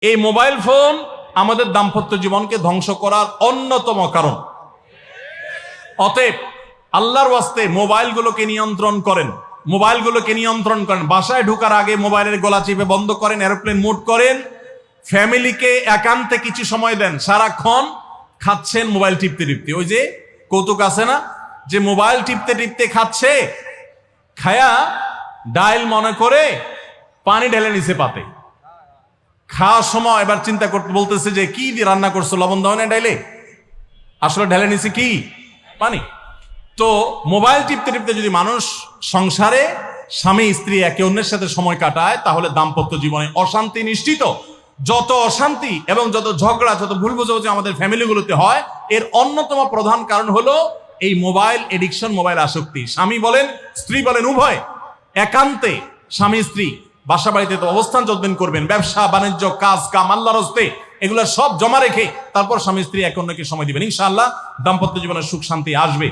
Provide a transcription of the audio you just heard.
এই mobile phone আমাদের দাম্পত্য জীবনকে ধ্বংস করার অন্যতম কারণ। অতএব আল্লাহর ওয়াস্তে মোবাইলগুলোকে নিয়ন্ত্রণ করেন, বাসায় ঢোকার আগে মোবাইলের গলা চিপে বন্ধ করেন, এরোপ্লেন মোড করেন। ফ্যামিলিকে একান্তে কিছু সময় দেন। সারাক্ষণ খাচ্ছেন মোবাইল টিপতে টিপতে, ওই যে কৌতুক আছে না, যে মোবাইল টিপতে টিপতে খাচ্ছে, খায়া ডাইল মনে করে পানি ঢেলে নিছে পাতে। খাওয়ার সময় এবার চিন্তা করতে বলতেছে যে কি দিয়ে রান্না করছো, লবণ দাও না ডাইলে, আসলে ঢেলে নিছে কি পানি। তো মোবাইল টিপতে টিপতে যদি মানুষ সংসারে স্বামী স্ত্রী একে অন্যের সাথে সময় কাটায়, তাহলে দাম্পত্য জীবনে অশান্তি নিশ্চিত। যত অশান্তি এবং যত ঝগড়া, যত ভুল বোঝাবুঝি আমাদের ফ্যামিলিগুলোতে হয়, এর অন্যতম প্রধান কারণ হলো এই মোবাইল এডিকশন, মোবাইল আসক্তি। স্বামী বলেন স্ত্রী বলেন উভয় একান্তে স্বামী স্ত্রী বাসা বাড়িতে তো অবস্থান যতদিন করবেন, ব্যবসা বাণিজ্য কাজ কাম আল্লাহর হস্তে, এগুলো সব জমা রেখে তারপর স্বামী স্ত্রী একে অন্যকে সময় দিবেন। ইনশাআল্লাহ দাম্পত্য জীবনের সুখ শান্তি আসবে।